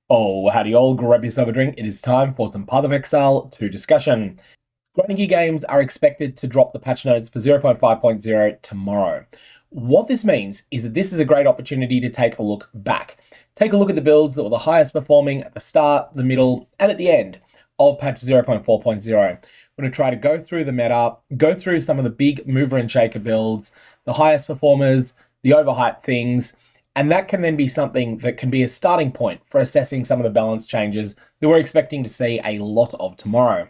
Oh, howdy all, grab yourself a drink. It is time for some Path of Exile 2 discussion. Grinding Gear Games are expected to drop the patch notes for 0.5.0 tomorrow. What this means is that this is a great opportunity to take a look back. Take a look at the builds that were the highest performing at the start, the middle, and at the end of patch 0.4.0. We're going to try to go through the meta, go through some of the big mover and shaker builds, the highest performers, the overhyped things, and that can then be something that can be a starting point for assessing some of the balance changes that we're expecting to see a lot of tomorrow.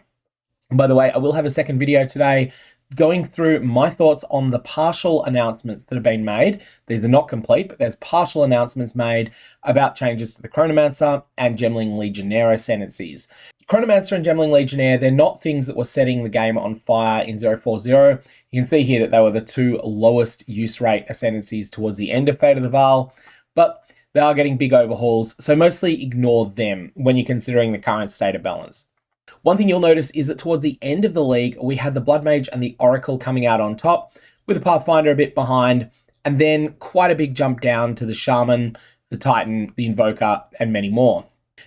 And by the way, I will have a second video today going through my thoughts on the partial announcements that have been made. These are not complete, but there's partial announcements made about changes to the Chronomancer and Gemling Legionnaire ascendancies. Chronomancer and Gemling Legionnaire, they're not things that were setting the game on fire in 0.4.0. You can see here that they were the two lowest use rate ascendancies towards the end of Fate of the Vaal, but they are getting big overhauls, so mostly ignore them when you're considering the current state of balance. One thing you'll notice is that towards the end of the league, we had the Blood Mage and the Oracle coming out on top, with the Pathfinder a bit behind, and then quite a big jump down to the Shaman, the Titan, the Invoker, and many more.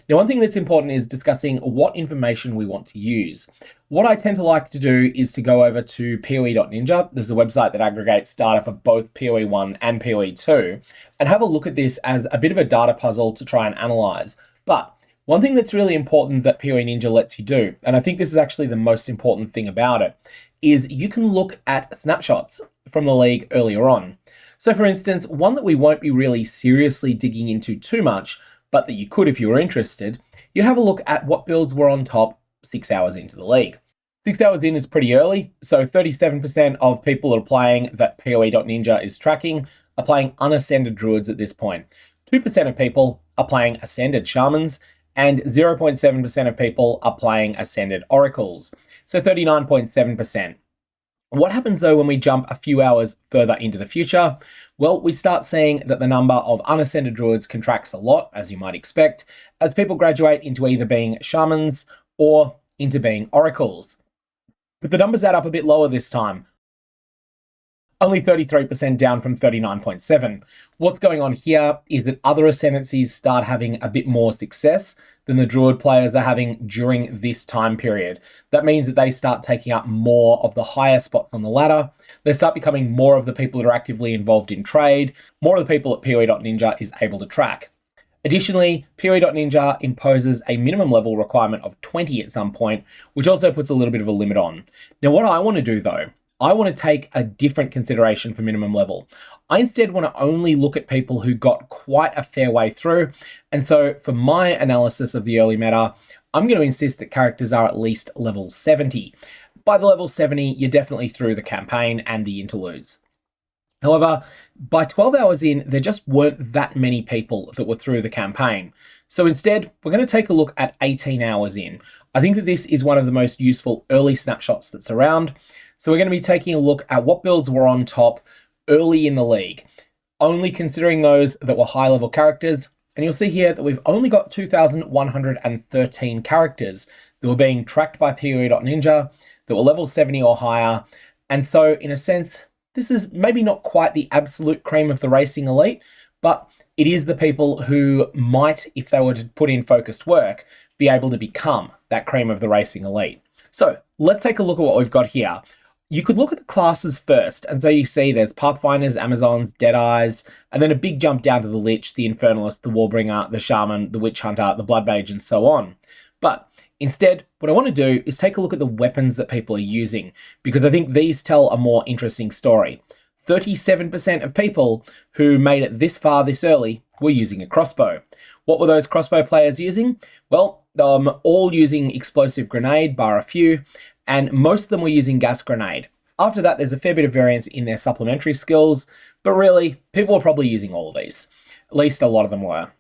Now, one thing that's important is discussing what information we want to use. What I tend to like to do is to go over to poe.ninja. There's a website that aggregates data for both PoE 1 and PoE 2, and have a look at this as a bit of a data puzzle to try and analyze. But one thing that's really important that PoE Ninja lets you do, and I think this is actually the most important thing about it, is you can look at snapshots from the league earlier on. So for instance, one that we won't be really seriously digging into too much, but that you could if you were interested, you'd have a look at what builds were on top 6 hours into the league. 6 hours in is pretty early, so 37% of people that are playing that poe.ninja is tracking are playing unascended Druids at this point. 2% of people are playing ascended Shamans, and 0.7% of people are playing ascended Oracles, so 39.7%. What happens though when we jump a few hours further into the future? Well, we start seeing that the number of unascended Druids contracts a lot, as you might expect, as people graduate into either being Shamans or into being Oracles. But the numbers add up a bit lower this time. Only 33% down from 39.7. What's going on here is that other ascendancies start having a bit more success than the Druid players are having during this time period. That means that they start taking up more of the higher spots on the ladder. They start becoming more of the people that are actively involved in trade, more of the people that poe.ninja is able to track. Additionally, poe.ninja imposes a minimum level requirement of 20 at some point, which also puts a little bit of a limit on. Now, what I want to do though, I want to take a different consideration for minimum level. I instead want to only look at people who got quite a fair way through. And so for my analysis of the early meta, I'm going to insist that characters are at least level 70. By the level 70, you're definitely through the campaign and the interludes. However, by 12 hours in, there just weren't that many people that were through the campaign. So instead, we're going to take a look at 18 hours in. I think that this is one of the most useful early snapshots that's around. So we're going to be taking a look at what builds were on top early in the league, only considering those that were high-level characters. And you'll see here that we've only got 2,113 characters that were being tracked by poe.ninja, that were level 70 or higher. And so, in a sense, this is maybe not quite the absolute cream of the racing elite, but it is the people who might, if they were to put in focused work, be able to become that cream of the racing elite. So let's take a look at what we've got here. You could look at the classes first, and so you see there's Pathfinders, Amazons, Deadeyes, and then a big jump down to the Lich, the Infernalist, the Warbringer, the Shaman, the Witch Hunter, the Blood Mage, and so on. But instead, what I want to do is take a look at the weapons that people are using, because I think these tell a more interesting story. 37% of people who made it this far this early were using a crossbow. What were those crossbow players using? Well, all using explosive grenade, bar a few, and most of them were using gas grenade. After that, there's a fair bit of variance in their supplementary skills, but really, people were probably using all of these. At least a lot of them were.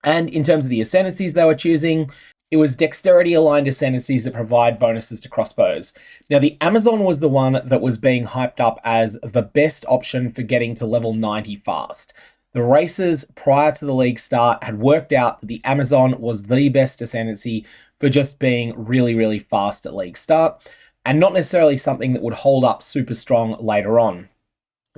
And in terms of the ascendancies they were choosing, it was dexterity-aligned ascendancies that provide bonuses to crossbows. Now, the Amazon was the one that was being hyped up as the best option for getting to level 90 fast. The races prior to the league start had worked out that the Amazon was the best ascendancy for just being really, really fast at league start, and not necessarily something that would hold up super strong later on.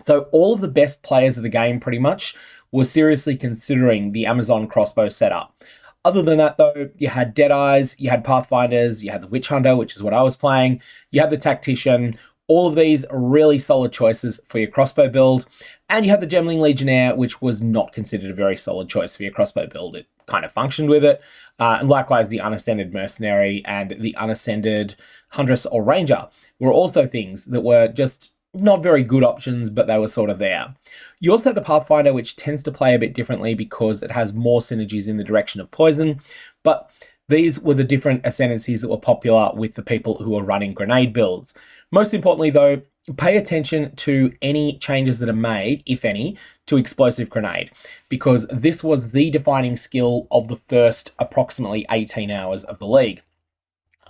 So all of the best players of the game pretty much were seriously considering the Amazon crossbow setup. Other than that, though, you had Deadeyes, you had Pathfinders, you had the Witch Hunter, which is what I was playing, you had the Tactician. All of these are really solid choices for your crossbow build. And you had the Gemling Legionnaire, which was not considered a very solid choice for your crossbow build. It kind of functioned with it. And likewise, the Unascended Mercenary and the Unascended Huntress or Ranger were also things that were just not very good options, but they were sort of there. You also have the Pathfinder, which tends to play a bit differently because it has more synergies in the direction of poison. But these were the different ascendancies that were popular with the people who were running grenade builds. Most importantly, though, pay attention to any changes that are made, if any, to Explosive Grenade, because this was the defining skill of the first approximately 18 hours of the league.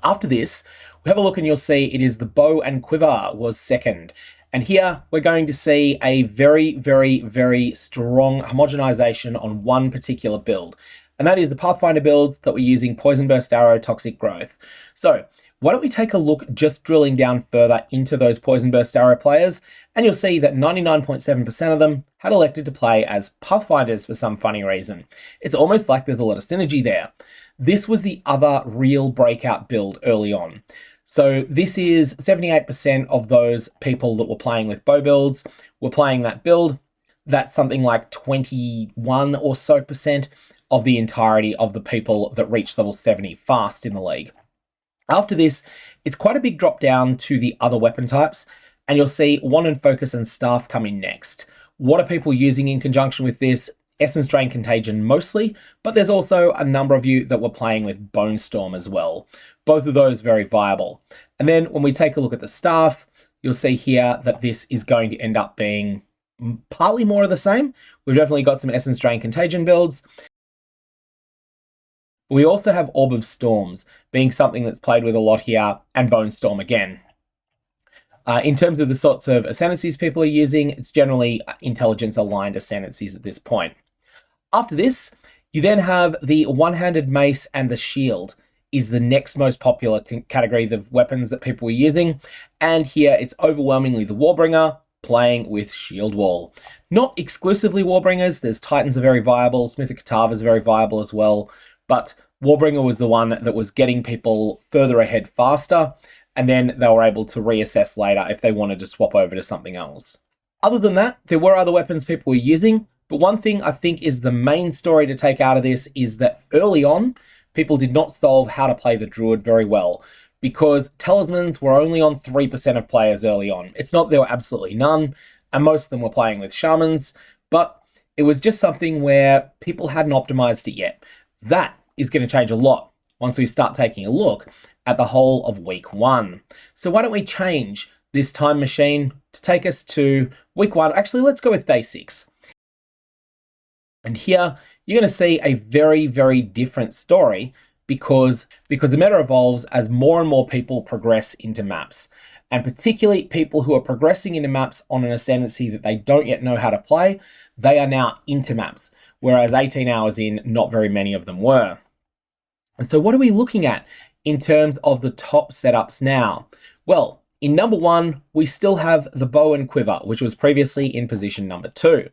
After this, we have a look and you'll see it is the bow and quiver was second. And here we're going to see a very, very, very strong homogenization on one particular build. And that is the Pathfinder build that we're using Poisonburst Arrow, Toxic Growth. So why don't we take a look just drilling down further into those Poisonburst Arrow players, and you'll see that 99.7% of them had elected to play as Pathfinders for some funny reason. It's almost like there's a lot of synergy there. This was the other real breakout build early on. So this is 78% of those people that were playing with bow builds were playing that build. That's something like 21 or so percent of the entirety of the people that reached level 70 fast in the league. After this, it's quite a big drop down to the other weapon types, and you'll see Wand and Focus and Staff coming next. What are people using in conjunction with this? Essence Drain Contagion mostly, but there's also a number of you that were playing with Bone Storm as well. Both of those very viable. And then when we take a look at the Staff, you'll see here that this is going to end up being partly more of the same. We've definitely got some Essence Drain Contagion builds. We also have Orb of Storms being something that's played with a lot here, and Bone Storm again. In terms of the sorts of ascendancies people are using, it's generally intelligence-aligned ascendancies at this point. After this, you then have the one-handed mace and the shield is the next most popular category of weapons that people were using. And here it's overwhelmingly the Warbringer playing with Shield Wall. Not exclusively Warbringers, there's Titans are very viable, Smith of Katava is very viable as well, but Warbringer was the one that was getting people further ahead faster, and then they were able to reassess later if they wanted to swap over to something else. Other than that, there were other weapons people were using, but one thing I think is the main story to take out of this is that early on, people did not solve how to play the Druid very well, because Talismans were only on 3% of players early on. It's not there were absolutely none, and most of them were playing with Shamans, but it was just something where people hadn't optimized it yet. That is going to change a lot once we start taking a look at the whole of week 1. So why don't we change this time machine to take us to week 1? Actually, let's go with day 6. And here you're going to see a very, very different story because the meta evolves as more and more people progress into maps. And particularly people who are progressing into maps on an ascendancy that they don't yet know how to play, they are now into maps. Whereas 18 hours in, not very many of them were. And so what are we looking at in terms of the top setups now? Well, in number 1, we still have the bow and quiver, which was previously in position number 2.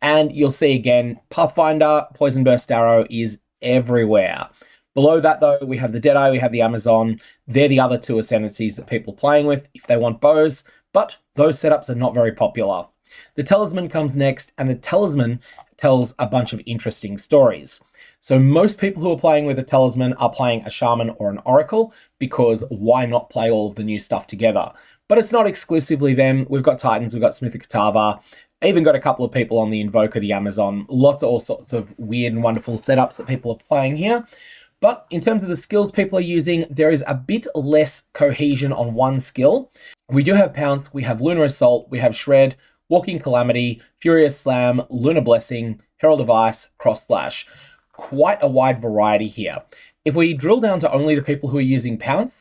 And you'll see again, Pathfinder, Poisonburst Arrow is everywhere. Below that though, we have the Deadeye, we have the Amazon. They're the other two ascendancies that people are playing with if they want bows, but those setups are not very popular. The Talisman comes next, and the Talisman tells a bunch of interesting stories. So most people who are playing with a Talisman are playing a Shaman or an Oracle, because why not play all of the new stuff together? But it's not exclusively them. We've got Titans, we've got Smith of Katava, even got a couple of people on the Invoker, the Amazon, lots of all sorts of weird and wonderful setups that people are playing here. But in terms of the skills people are using, there is a bit less cohesion on one skill. We do have Pounce, we have Lunar Assault, we have Shred, Walking Calamity, Furious Slam, Lunar Blessing, Herald of Ice, Cross Slash. Quite a wide variety here. If we drill down to only the people who are using Pounce,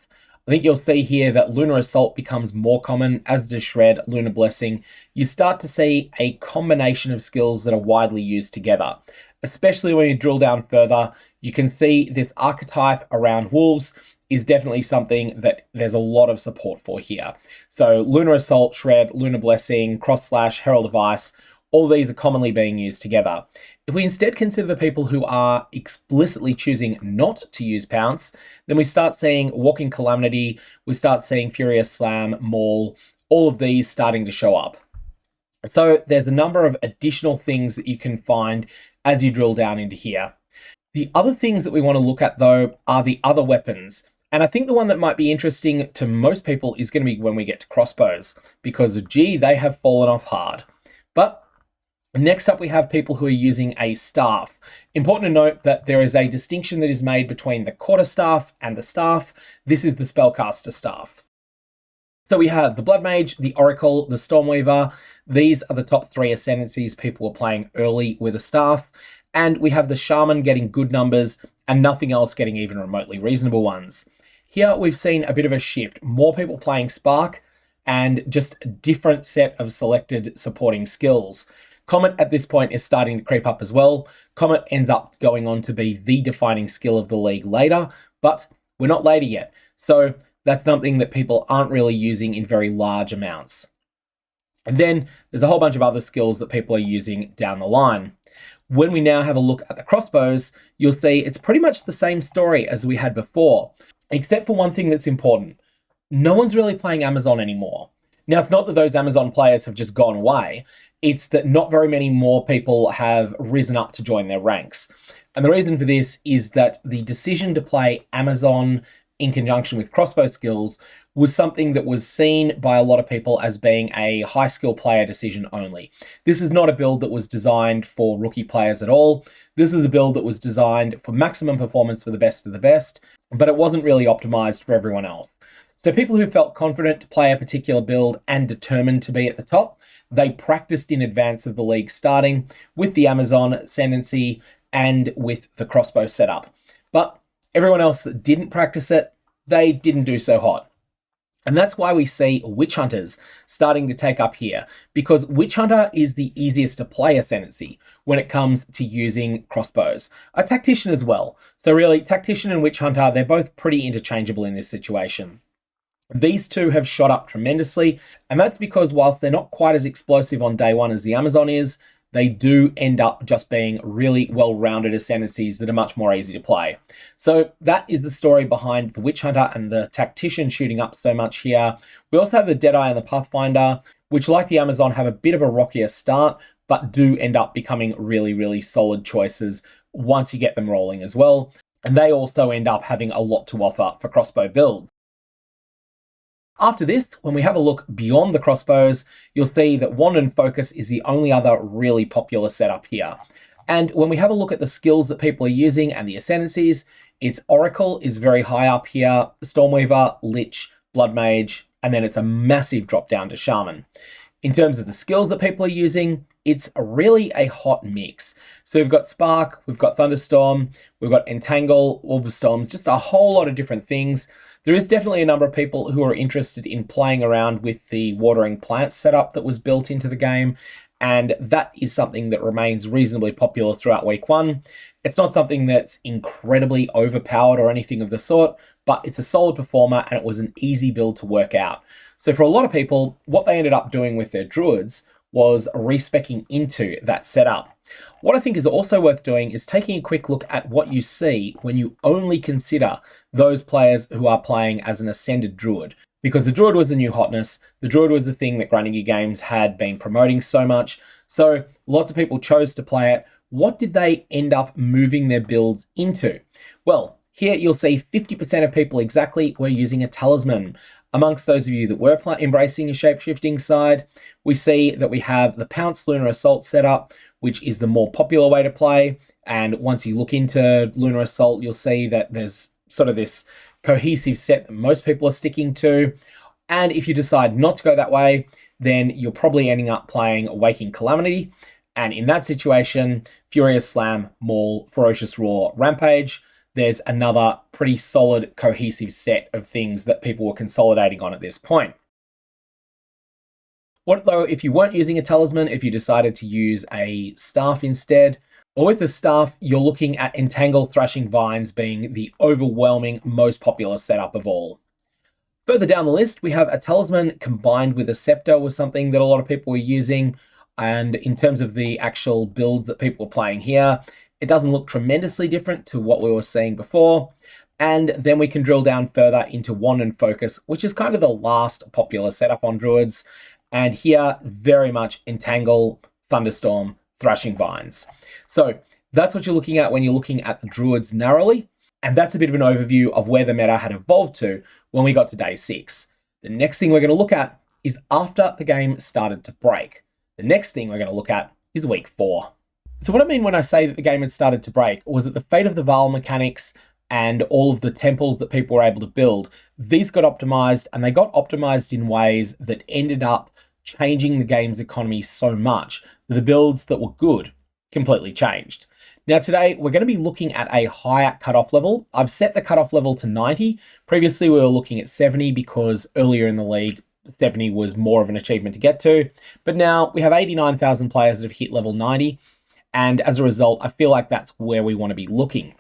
I think you'll see here that Lunar Assault becomes more common, as does Shred, Lunar Blessing. You start to see a combination of skills that are widely used together. Especially when you drill down further, you can see this archetype around wolves is definitely something that there's a lot of support for here. So Lunar Assault, Shred, Lunar Blessing, Cross Slash, Herald of Ice, All these are commonly being used together. If we instead consider the people who are explicitly choosing not to use Pounce, then we start seeing Walking Calamity, we start seeing Furious Slam, Maul, all of these starting to show up. So there's a number of additional things that you can find as you drill down into here. The other things that we want to look at, though, are the other weapons. And I think the one that might be interesting to most people is going to be when we get to crossbows, because, gee, they have fallen off hard. But next up, we have people who are using a staff. Important to note that there is a distinction that is made between the quarterstaff and the staff. This is the spellcaster staff. So we have the Blood Mage, the Oracle, the Stormweaver. These are the top 3 ascendancies people were playing early with a staff. And we have the Shaman getting good numbers and nothing else getting even remotely reasonable ones. Here we've seen a bit of a shift. More people playing Spark and just a different set of selected supporting skills. Comet at this point is starting to creep up as well. Comet ends up going on to be the defining skill of the league later, but we're not later yet. So that's something that people aren't really using in very large amounts. And then there's a whole bunch of other skills that people are using down the line. When we now have a look at the crossbows, you'll see it's pretty much the same story as we had before, except for one thing that's important. No one's really playing Amazon anymore. Now, it's not that those Amazon players have just gone away. It's that not very many more people have risen up to join their ranks. And the reason for this is that the decision to play Amazon in conjunction with crossbow skills was something that was seen by a lot of people as being a high skill player decision only. This is not a build that was designed for rookie players at all. This was a build that was designed for maximum performance for the best of the best, but it wasn't really optimized for everyone else. So people who felt confident to play a particular build and determined to be at the top, they practiced in advance of the league starting with the Amazon ascendancy and with the crossbow setup. But everyone else that didn't practice it, they didn't do so hot. And that's why we see Witch Hunters starting to take up here, because Witch Hunter is the easiest to play ascendancy when it comes to using crossbows. A Tactician as well. So really, Tactician and Witch Hunter, they're both pretty interchangeable in this situation. These two have shot up tremendously, and that's because whilst they're not quite as explosive on day one as the Amazon is, they do end up just being really well-rounded ascendancies that are much more easy to play. So that is the story behind the Witch Hunter and the Tactician shooting up so much here. We also have the Deadeye and the Pathfinder, which like the Amazon have a bit of a rockier start, but do end up becoming really, really solid choices once you get them rolling as well. And they also end up having a lot to offer for crossbow builds. After this, when we have a look beyond the crossbows, you'll see that Wand and Focus is the only other really popular setup here. And when we have a look at the skills that people are using and the ascendancies, its Oracle is very high up here, Stormweaver, Lich, Blood Mage, and then it's a massive drop down to Shaman. In terms of the skills that people are using, it's really a hot mix. So we've got Spark, we've got Thunderstorm, we've got Entangle, Orb of Storms, just a whole lot of different things. There is definitely a number of people who are interested in playing around with the watering plants setup that was built into the game, and that is something that remains reasonably popular throughout week one. It's not something that's incredibly overpowered or anything of the sort, but it's a solid performer and it was an easy build to work out. So for a lot of people, what they ended up doing with their Druids was respecking into that setup. What I think is also worth doing is taking a quick look at what you see when you only consider those players who are playing as an Ascended Druid. Because the Druid was a new hotness, the Druid was the thing that Grinding Gear Games had been promoting so much, so lots of people chose to play it. What did they end up moving their builds into? Well, here you'll see 50% of people exactly were using a Talisman. Amongst those of you that were embracing a shapeshifting side, we see that we have the Pounce Lunar Assault setup, which is the more popular way to play. And once you look into Lunar Assault, you'll see that there's sort of this cohesive set that most people are sticking to. And if you decide not to go that way, then you're probably ending up playing Waking Calamity. And in that situation, Furious Slam, Maul, Ferocious Roar, Rampage. There's another pretty solid, cohesive set of things that people were consolidating on at this point. What though if you weren't using a Talisman, if you decided to use a staff instead? Or with the staff, you're looking at Entangle, Thrashing Vines being the overwhelming, most popular setup of all. Further down the list, we have a Talisman combined with a Scepter was something that a lot of people were using. And in terms of the actual builds that people are playing here, it doesn't look tremendously different to what we were seeing before. And then we can drill down further into Wand and Focus, which is kind of the last popular setup on Druids. And here, very much Entangle, Thunderstorm, Thrashing Vines. So that's what you're looking at when you're looking at the Druids narrowly. And that's a bit of an overview of where the meta had evolved to when we got to day 6. The next thing we're going to look at is after the game started to break. The next thing we're going to look at is week 4. So what I mean when I say that the game had started to break was that the Fate of the Vaal mechanics and all of the temples that people were able to build, these got optimized, and they got optimized in ways that ended up changing the game's economy so much that the builds that were good completely changed. Now today, we're going to be looking at a higher cutoff level. I've set the cutoff level to 90. Previously, we were looking at 70 because earlier in the league, 70 was more of an achievement to get to. But now we have 89,000 players that have hit level 90. And as a result, I feel like that's where we want to be looking.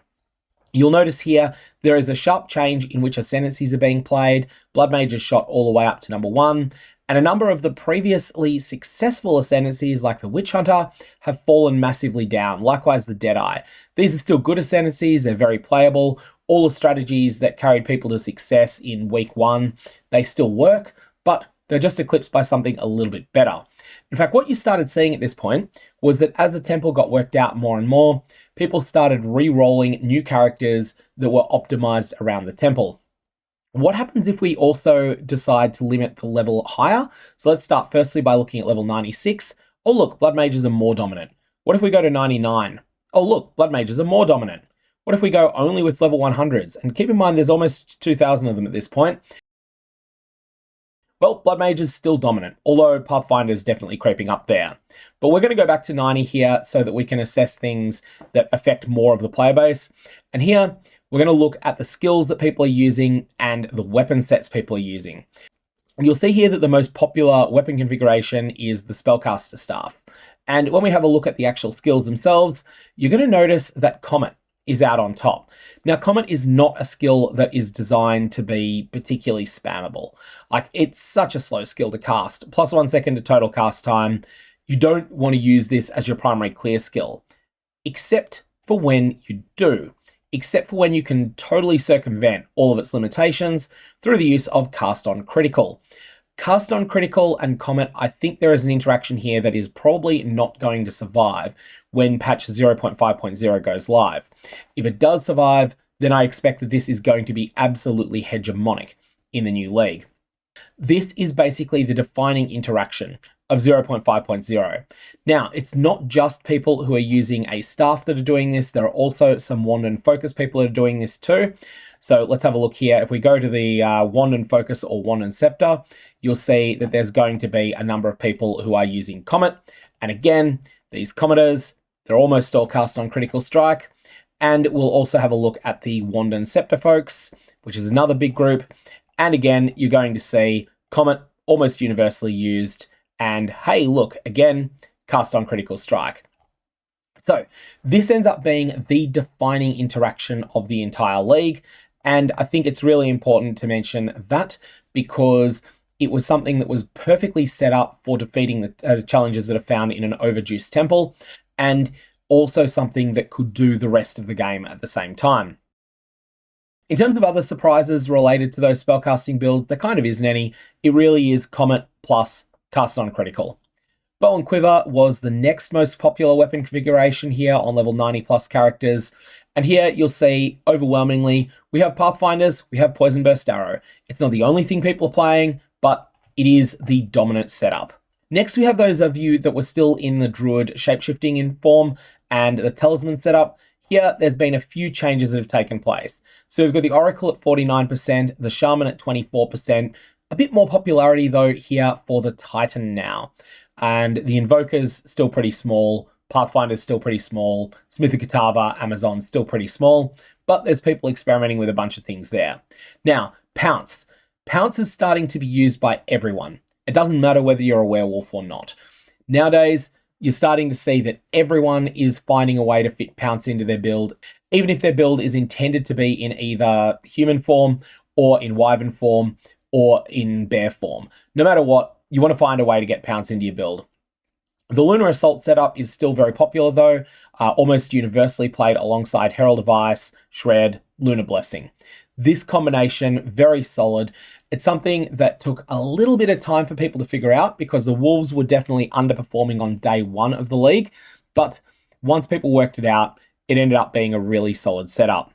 You'll notice here, there is a sharp change in which ascendancies are being played. Blood Mage is shot all the way up to number 1. And a number of the previously successful ascendancies, like the Witch Hunter, have fallen massively down. Likewise, the Deadeye. These are still good ascendancies. They're very playable. All the strategies that carried people to success in week 1, they still work, but they're just eclipsed by something a little bit better. In fact, what you started seeing at this point was that as the temple got worked out more and more, people started re-rolling new characters that were optimized around the temple. What happens if we also decide to limit the level higher? So let's start firstly by looking at level 96. Oh look, Blood Mages are more dominant. What if we go to 99? Oh look, Blood Mages are more dominant. What if we go only with level 100s? And keep in mind there's almost 2,000 of them at this point. Well, Blood Mage is still dominant, although Pathfinder is definitely creeping up there. But we're going to go back to 90 here so that we can assess things that affect more of the player base. And here, we're going to look at the skills that people are using and the weapon sets people are using. You'll see here that the most popular weapon configuration is the Spellcaster staff. And when we have a look at the actual skills themselves, you're going to notice that Comet is out on top. Now, Comet is not a skill that is designed to be particularly spammable. Like, it's such a slow skill to cast. Plus 1 second to total cast time. You don't want to use this as your primary clear skill, except for when you do. Except for when you can totally circumvent all of its limitations through the use of Cast on Critical. Cast on Critical and Comet, I think there is an interaction here that is probably not going to survive when patch 0.5.0 goes live. If it does survive, then I expect that this is going to be absolutely hegemonic in the new league. This is basically the defining interaction of 0.5.0. Now, it's not just people who are using a staff that are doing this. There are also some Wand and Focus people that are doing this too. So let's have a look here. If we go to the Wand and Focus or Wand and Scepter, you'll see that there's going to be a number of people who are using Comet. And again, these Cometers, they're almost all cast on Critical Strike. And we'll also have a look at the Wand and Scepter folks, which is another big group. And again, you're going to see Comet almost universally used. And hey, look, again, cast on Critical Strike. So this ends up being the defining interaction of the entire league. And I think it's really important to mention that because it was something that was perfectly set up for defeating the challenges that are found in an overjuiced temple, and also something that could do the rest of the game at the same time. In terms of other surprises related to those spellcasting builds, there kind of isn't any. It really is Comet plus Cast on Critical. Bow and Quiver was the next most popular weapon configuration here on level 90 plus characters. And here you'll see, overwhelmingly, we have Pathfinders, we have Poisonburst Arrow. It's not the only thing people are playing, but it is the dominant setup. Next, we have those of you that were still in the Druid Shapeshifting in form and the Talisman setup. Here, there's been a few changes that have taken place. So we've got the Oracle at 49%, the Shaman at 24%, a bit more popularity though here for the Titan now. And the Invoker's still pretty small, Pathfinder's still pretty small, Smith of Katava, Amazon's still pretty small, but there's people experimenting with a bunch of things there. Now, Pounce. Pounce is starting to be used by everyone. It doesn't matter whether you're a werewolf or not. Nowadays, you're starting to see that everyone is finding a way to fit Pounce into their build, even if their build is intended to be in either human form or in wyvern form or in bear form. No matter what, you want to find a way to get Pounce into your build. The Lunar Assault setup is still very popular though, almost universally played alongside Herald of Ice, Shred, Lunar Blessing. This combination, very solid. It's something that took a little bit of time for people to figure out because the Wolves were definitely underperforming on day one of the league, but once people worked it out, it ended up being a really solid setup.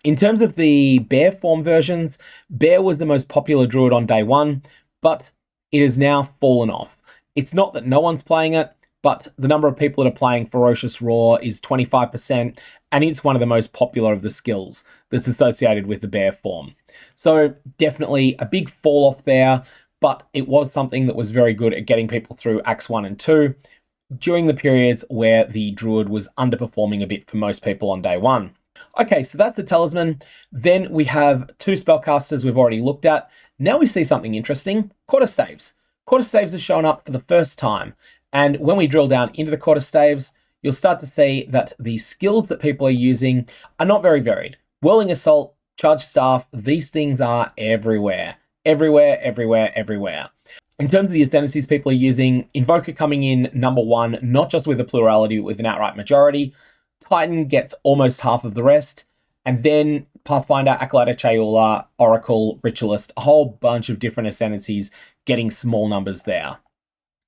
In terms of the Bear form versions, Bear was the most popular Druid on day one, but it has now fallen off. It's not that no one's playing it, but the number of people that are playing Ferocious Roar is 25%, and it's one of the most popular of the skills that's associated with the Bear form. So definitely a big fall off there, but it was something that was very good at getting people through Acts 1 and 2 during the periods where the Druid was underperforming a bit for most people on day one. Okay, so that's the Talisman. Then we have two spellcasters we've already looked at. Now we see something interesting, Quarterstaves. Quarterstaves are shown up for the first time. And when we drill down into the Quarterstaves, you'll start to see that the skills that people are using are not very varied. Whirling Assault, Charge Staff, these things are everywhere. Everywhere, everywhere, everywhere. In terms of the ascendancies people are using, Invoker coming in number one, not just with a plurality, but with an outright majority. Titan gets almost half of the rest. And then Pathfinder, Acolyte Chayula, Oracle, Ritualist, a whole bunch of different ascendancies getting small numbers there.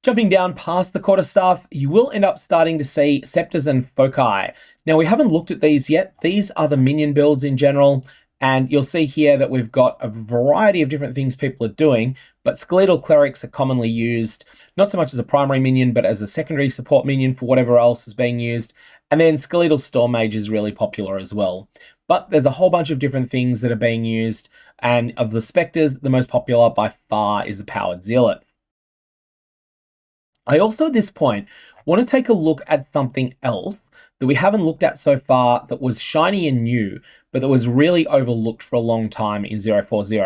Jumping down past the Quarterstaff, you will end up starting to see Scepters and Foci. Now, we haven't looked at these yet. These are the minion builds in general, and you'll see here that we've got a variety of different things people are doing, but Skeletal Clerics are commonly used, not so much as a primary minion, but as a secondary support minion for whatever else is being used. And then Skeletal Storm Mage is really popular as well. But there's a whole bunch of different things that are being used, and of the Spectres, the most popular by far is the Powered Zealot. I also, at this point, want to take a look at something else that we haven't looked at so far that was shiny and new, but that was really overlooked for a long time in 040.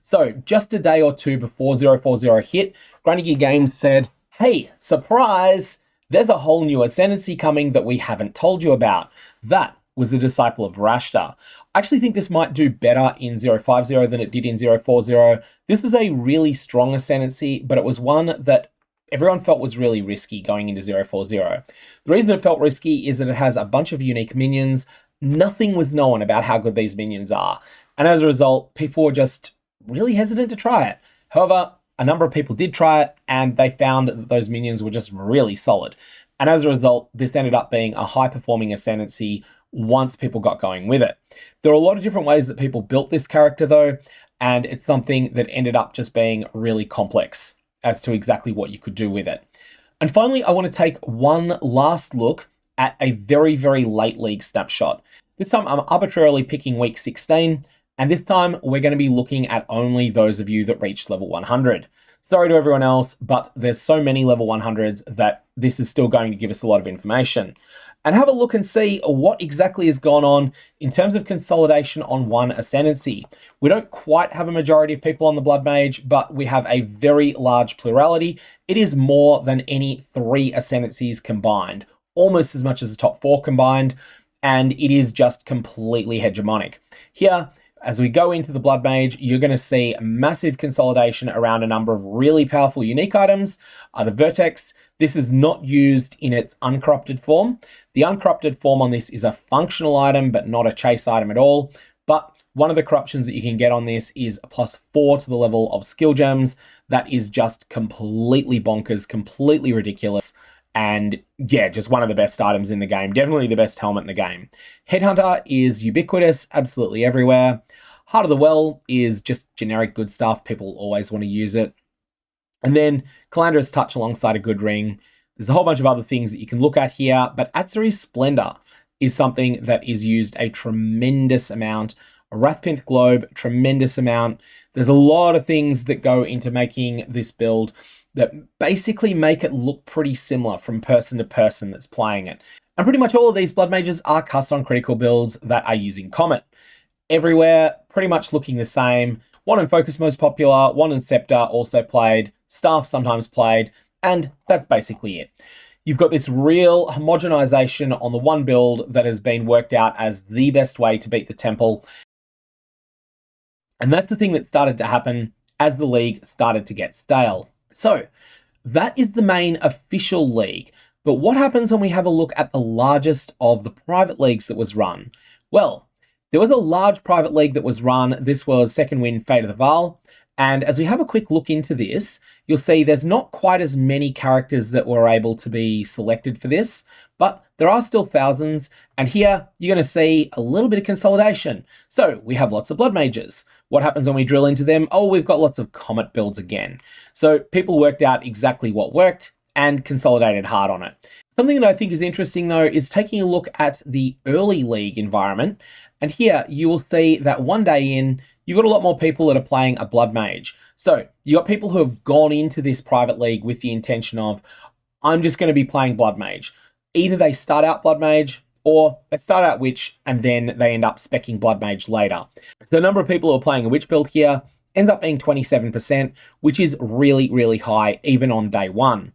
So, just a day or two before 040 hit, Grindy Gear Games said, hey, surprise! There's a whole new ascendancy coming that we haven't told you about. That was the Disciple of Varashta. I actually think this might do better in 050 than it did in 040. This was a really strong ascendancy, but it was one that everyone felt was really risky going into 040. The reason it felt risky is that it has a bunch of unique minions. Nothing was known about how good these minions are. And as a result, people were just really hesitant to try it. However, a number of people did try it and they found that those minions were just really solid. And as a result, this ended up being a high-performing ascendancy once people got going with it. There are a lot of different ways that people built this character though, and it's something that ended up just being really complex as to exactly what you could do with it. And finally, I want to take one last look at a very, very late league snapshot. This time I'm arbitrarily picking week 16, and this time we're going to be looking at only those of you that reached level 100. Sorry to everyone else, but there's so many level 100s that this is still going to give us a lot of information. And have a look and see what exactly has gone on in terms of consolidation on one ascendancy. We don't quite have a majority of people on the Blood Mage, but we have a very large plurality. It is more than any 3 ascendancies combined, almost as much as the top 4 combined, and it is just completely hegemonic. Here, as we go into the Blood Mage, you're going to see massive consolidation around a number of really powerful unique items. The Vertex, this is not used in its uncorrupted form. The uncorrupted form on this is a functional item, but not a chase item at all. But one of the corruptions that you can get on this is a +4 to the level of skill gems. That is just completely bonkers, completely ridiculous. And yeah, just one of the best items in the game. Definitely the best helmet in the game. Headhunter is ubiquitous, absolutely everywhere. Heart of the Well is just generic good stuff. People always want to use it. And then Calandra's Touch alongside a good ring. There's a whole bunch of other things that you can look at here, but Atziri's Splendor is something that is used a tremendous amount. Wrathpinth Globe, tremendous amount. There's a lot of things that go into making this build that basically make it look pretty similar from person to person that's playing it. And pretty much all of these Blood Mages are custom critical builds that are using Comet. Everywhere, pretty much looking the same. One in Focus most popular, one in Scepter also played, Staff sometimes played, and that's basically it. You've got this real homogenization on the one build that has been worked out as the best way to beat the Temple. And that's the thing that started to happen as the league started to get stale. So, That is the main official league. But what happens when we have a look at the largest of the private leagues that was run? Well, there was a large private league that was run. This was Second Wind Fate of the Val. And as we have a quick look into this, you'll see there's not quite as many characters that were able to be selected for this, but there are still thousands. And here you're going to see a little bit of consolidation. So we have lots of Blood Mages. What happens when we drill into them? Oh, we've got lots of Comet builds again. So people worked out exactly what worked and consolidated hard on it. Something that I think is interesting though is taking a look at the early league environment. And here you will see that one day in, you've got a lot more people that are playing a Blood Mage. So you got people who have gone into this private league with the intention of, I'm just going to be playing Blood Mage. Either they start out Blood Mage or they start out Witch and then they end up speccing Blood Mage later. So the number of people who are playing a Witch build here ends up being 27%, which is really, really high, even on day one.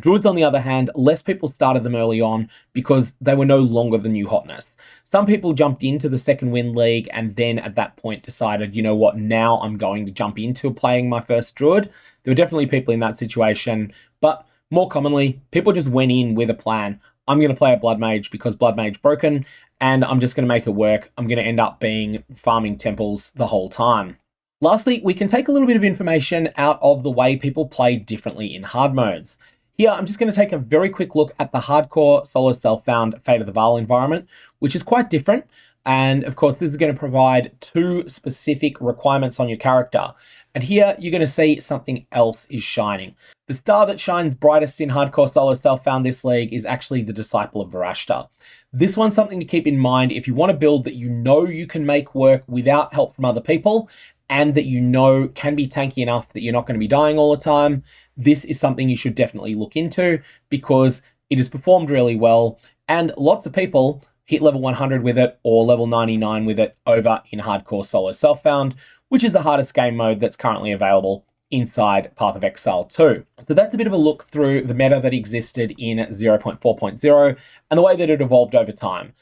Druids, on the other hand, less people started them early on because they were no longer the new hotness. Some people jumped into the Second Wind League and then at that point decided, you know what, now I'm going to jump into playing my first Druid. There were definitely people in that situation, but more commonly, people just went in with a plan. I'm going to play a Blood Mage because Blood Mage broken, and I'm just going to make it work. I'm going to end up being farming temples the whole time. Lastly, we can take a little bit of information out of the way people play differently in hard modes. Here, I'm just going to take a very quick look at the hardcore solo self-found Fate of the Val environment, which is quite different. And of course, this is going to provide two specific requirements on your character. And here you're going to see something else is shining. The star that shines brightest in hardcore solo self-found this league is actually the Disciple of Varashta. This one's something to keep in mind if you want to build that you know you can make work without help from other people, and that you know can be tanky enough that you're not going to be dying all the time. This is something you should definitely look into because it has performed really well and lots of people hit level 100 with it or level 99 with it over in hardcore solo self-found, which is the hardest game mode that's currently available inside Path of Exile 2. So that's a bit of a look through the meta that existed in 0.4.0 and the way that it evolved over time.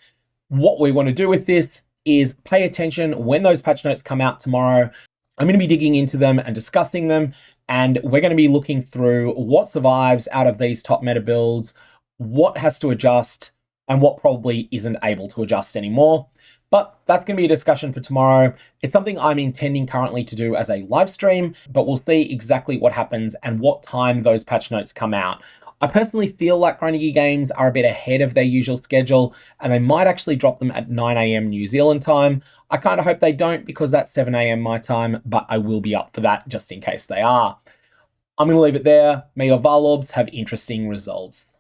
What we want to do with this is pay attention when those patch notes come out tomorrow. I'm going to be digging into them and discussing them, and we're going to be looking through what survives out of these top meta builds, what has to adjust, and what probably isn't able to adjust anymore. But that's going to be a discussion for tomorrow. It's something I'm intending currently to do as a live stream, but we'll see exactly what happens and what time those patch notes come out. I personally feel like Grindy Games are a bit ahead of their usual schedule and they might actually drop them at 9 AM New Zealand time. I kind of hope they don't because that's 7 AM my time, but I will be up for that just in case they are. I'm going to leave it there. May your Varlobs have interesting results.